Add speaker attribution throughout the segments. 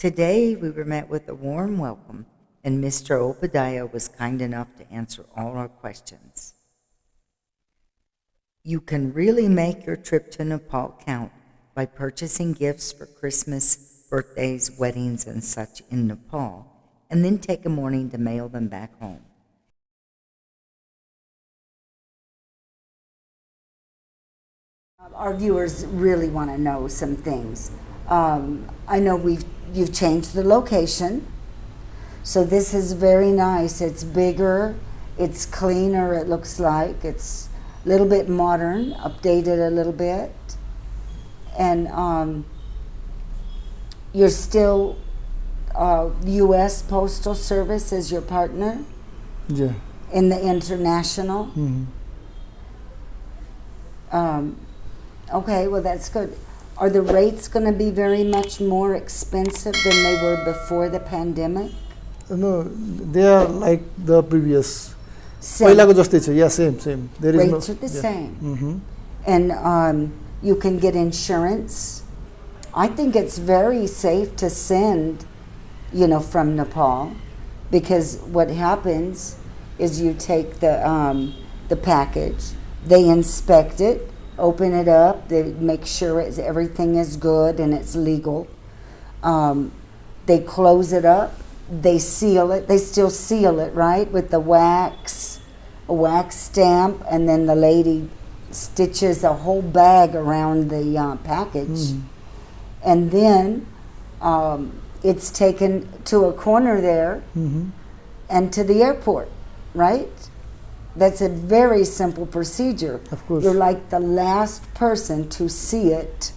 Speaker 1: Today we were met with a warm welcome, and Mr. Upadhyaya was kind enough to answer all our questions. You can really make your trip to Nepal count by purchasing gifts for Christmas, birthdays, weddings, and such in Nepal, and then take a morning to mail them back home.
Speaker 2: Our viewers really want to know some things. I know you've changed the location, so this is very nice. It's bigger, it's cleaner, it looks like. It's a little bit modern, updated a little bit. And you're still U.S. Postal Service as your partner?
Speaker 3: Yeah.
Speaker 2: In the international? Okay, well that's good. Are the rates going to be very much more expensive than they were before the pandemic?
Speaker 3: No, they are like the previous.
Speaker 2: Same.
Speaker 3: Yeah, same. There is
Speaker 2: Rates are the same. And you can get insurance. I think it's very safe to send, from Nepal, because what happens is you take the package, they inspect it, open it up, they make sure everything is good and it's legal. They close it up, they seal it, they still seal it, right, with the a wax stamp, and then the lady stitches a whole bag around the package. And then it's taken to a corner there and to the airport, right? That's a very simple procedure.
Speaker 3: Of course.
Speaker 2: You're like the last person to see it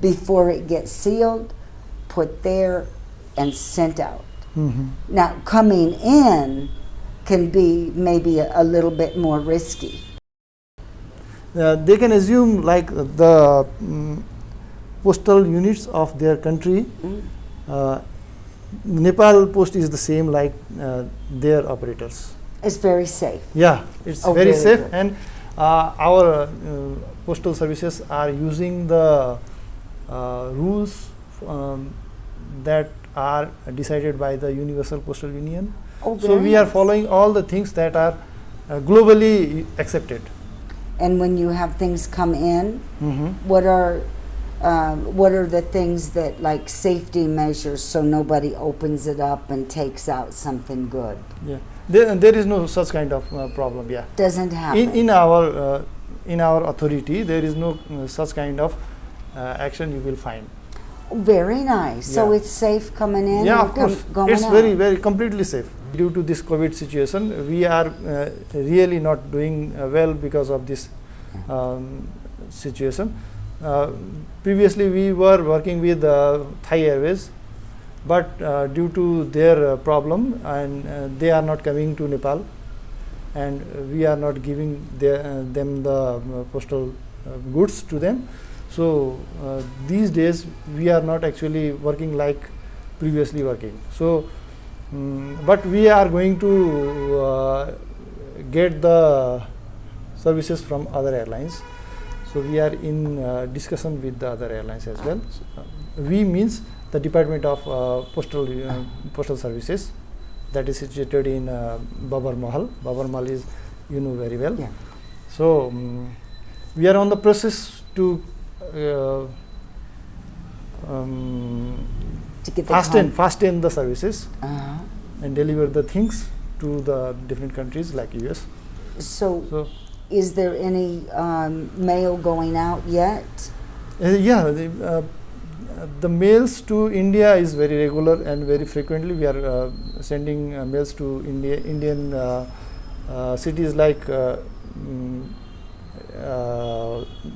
Speaker 2: before it gets sealed, put there, and sent out. Now, coming in can be maybe a little bit more risky.
Speaker 3: They can assume like the postal units of their country. Nepal Post is the same like their operators.
Speaker 2: It's very safe.
Speaker 3: Yeah, it's very safe,
Speaker 2: good.
Speaker 3: and our postal services are using the rules that are decided by the Universal Postal Union. So we are following all the things that are globally accepted.
Speaker 2: And when you have things come in, what are the things that, like, safety measures, so nobody opens it up and takes out something good?
Speaker 3: Yeah, there is no such kind of problem. Yeah,
Speaker 2: doesn't happen.
Speaker 3: In our authority, there is no such kind of action you will find.
Speaker 2: Very nice.
Speaker 3: Yeah.
Speaker 2: So it's safe coming in.
Speaker 3: Yeah,
Speaker 2: and
Speaker 3: of course.
Speaker 2: going
Speaker 3: It's
Speaker 2: out.
Speaker 3: very completely safe. Due to this COVID situation, we are really not doing well because of this situation. Previously, we were working with Thai Airways, but due to their problem, and they are not coming to Nepal, and we are not giving them the postal goods to them. So these days we are not actually working like previously working. So but we are going to get the services from other airlines. So we are in discussion with the other airlines as well. So, we means the Department of Postal Services, that is situated in Babar Mahal. Babar Mahal is, very well.
Speaker 2: Yeah.
Speaker 3: So we are on the process to
Speaker 2: get the
Speaker 3: fasten the services and deliver the things to the different countries like US.
Speaker 2: So is there any mail going out yet?
Speaker 3: Yeah, the mails to India is very regular and very frequently. We are sending mails to Indian cities like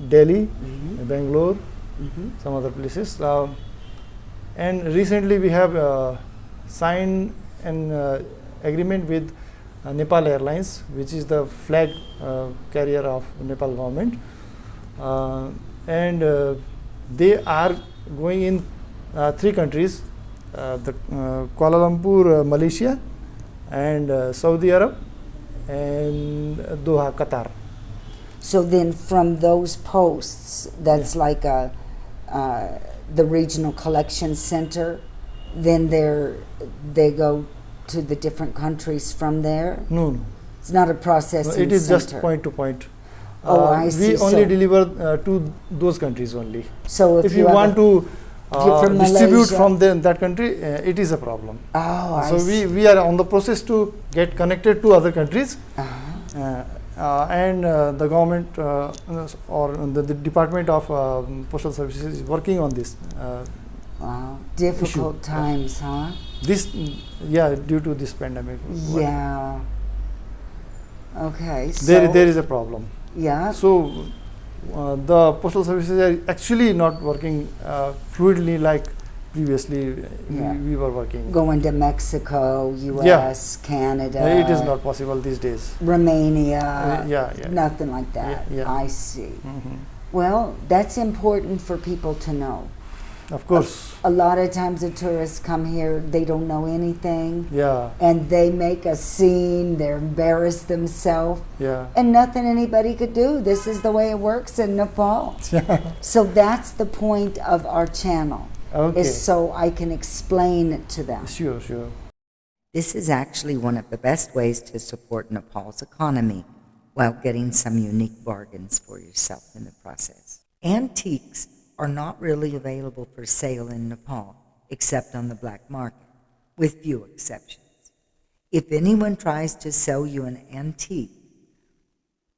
Speaker 3: Delhi, Bangalore, some other places. And recently we have signed an agreement with Nepal Airlines, which is the flag carrier of Nepal government, and they are going in 3 countries, the Kuala Lumpur, Malaysia, and Saudi Arab, and Doha, Qatar.
Speaker 2: So then from those posts, that's like the regional collection center then they go to the different countries from there?
Speaker 3: No.
Speaker 2: It's not a processing
Speaker 3: It is just
Speaker 2: center.
Speaker 3: point to point.
Speaker 2: Oh, I see.
Speaker 3: We only
Speaker 2: So-
Speaker 3: deliver to those countries only.
Speaker 2: So
Speaker 3: If you
Speaker 2: have
Speaker 3: want to
Speaker 2: you're from
Speaker 3: distribute
Speaker 2: Malaysia?
Speaker 3: from that country, it is a problem.
Speaker 2: Oh, I
Speaker 3: So
Speaker 2: see.
Speaker 3: we are on the process to get connected to other countries,
Speaker 2: Uh-huh.
Speaker 3: and the government or the Department of Postal Services is working on this.
Speaker 2: Wow. Difficult
Speaker 3: issue.
Speaker 2: times, huh?
Speaker 3: Due to this pandemic.
Speaker 2: Yeah. Okay. So,
Speaker 3: There is a problem.
Speaker 2: yeah.
Speaker 3: So the postal services are actually not working fluidly like previously
Speaker 2: Yeah.
Speaker 3: we were working.
Speaker 2: Going to Mexico, U.S., Canada.
Speaker 3: It is not possible these days.
Speaker 2: Romania.
Speaker 3: Yeah.
Speaker 2: Nothing like that.
Speaker 3: Yeah.
Speaker 2: I see.
Speaker 3: Mhm.
Speaker 2: Well, that's important for people to know.
Speaker 3: Of course.
Speaker 2: A lot of times the tourists come here, they don't know anything,
Speaker 3: Yeah.
Speaker 2: and they make a scene, they're embarrassed themselves,
Speaker 3: Yeah.
Speaker 2: and nothing anybody could do. This is the way it works in Nepal. So that's the point of our channel,
Speaker 3: Okay.
Speaker 2: is so I can explain it to them.
Speaker 3: Sure.
Speaker 1: This is actually one of the best ways to support Nepal's economy while getting some unique bargains for yourself in the process. Antiques are not really available for sale in Nepal except on the black market, with few exceptions. If anyone tries to sell you an antique,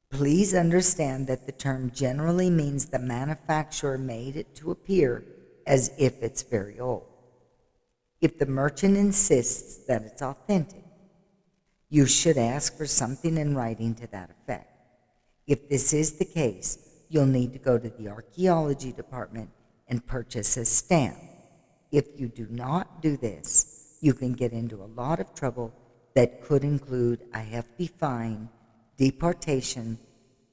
Speaker 1: please understand that the term generally means the manufacturer made it to appear as if it's very old. If the merchant insists that it's authentic, you should ask for something in writing to that effect. If this is the case, you'll need to go to the archaeology department and purchase a stamp. If you do not do this, you can get into a lot of trouble that could include a hefty fine, deportation,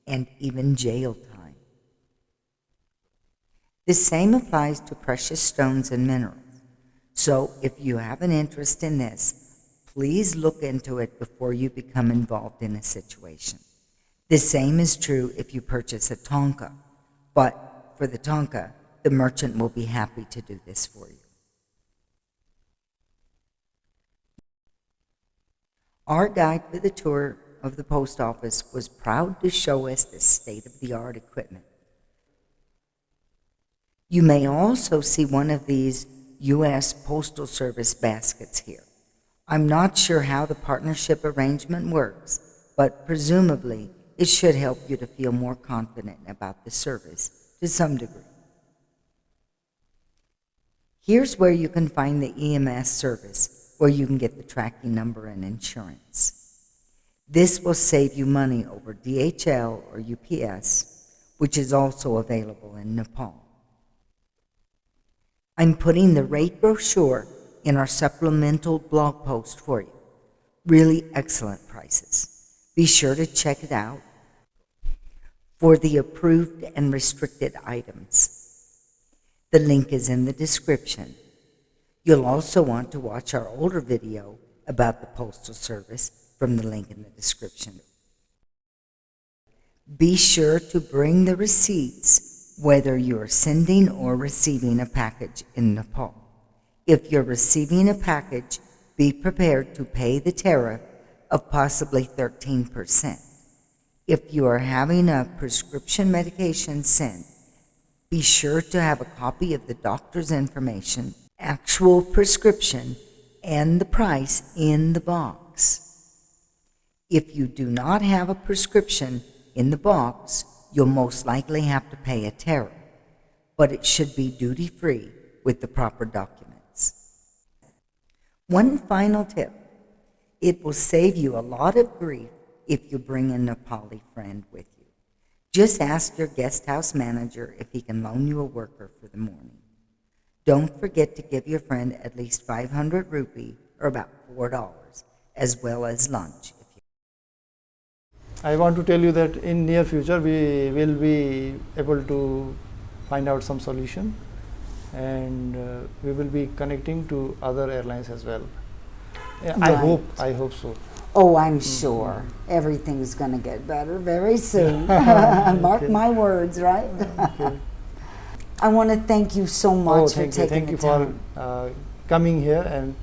Speaker 1: and even jail time. The same applies to precious stones and minerals. So if you have an interest in this, please look into it before you become involved in a situation. The same is true if you purchase a thangka, but for the thangka, the merchant will be happy to do this for you. Our guide for the tour of the post office was proud to show us the state-of-the-art equipment. You may also see one of these U.S. Postal Service baskets here. I'm not sure how the partnership arrangement works, but presumably it should help you to feel more confident about the service to some degree. Here's where you can find the EMS service, where you can get the tracking number and insurance. This will save you money over DHL or UPS, which is also available in Nepal. I'm putting the rate brochure in our supplemental blog post for you. Really excellent prices. Be sure to check it out for the approved and restricted items. The link is in the description. You'll also want to watch our older video about the Postal Service from the link in the description. Be sure to bring the receipts whether you're sending or receiving a package in Nepal. If you're receiving a package, be prepared to pay the tariff of possibly 13%. If you are having a prescription medication sent, be sure to have a copy of the doctor's information, actual prescription, and the price in the box. If you do not have a prescription in the box, you'll most likely have to pay a tariff, but it should be duty-free with the proper documents. One final tip. It will save you a lot of grief if you bring a Nepali friend with you. Just ask your guest house manager if he can loan you a worker for the morning. Don't forget to give your friend at least 500 rupee, or about $4, as well as lunch.
Speaker 3: I want to tell you that in near future we will be able to find out some solution, and we will be connecting to other airlines as well. Yeah,
Speaker 2: Right.
Speaker 3: I hope so.
Speaker 2: Oh, I'm sure everything's going to get better very soon. Mark my words, right?
Speaker 3: Okay.
Speaker 2: I want to thank you so much for taking
Speaker 3: thank you
Speaker 2: the time.
Speaker 3: for coming here and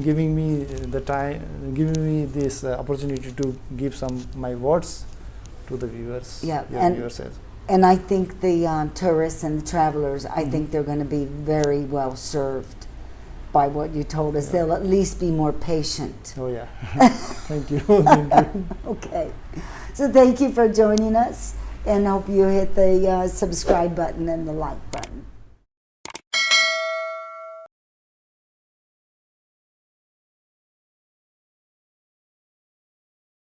Speaker 3: giving me the time, giving me this opportunity to give some my words to the viewers.
Speaker 2: Yeah,
Speaker 3: your viewers as.
Speaker 2: And I think the tourists and the travelers, I think they're going to be very well served by what you told us. They'll at least be more patient.
Speaker 3: Oh yeah. Thank you. Thank you.
Speaker 2: Okay. So thank you for joining us, and hope you hit the subscribe button and the like button.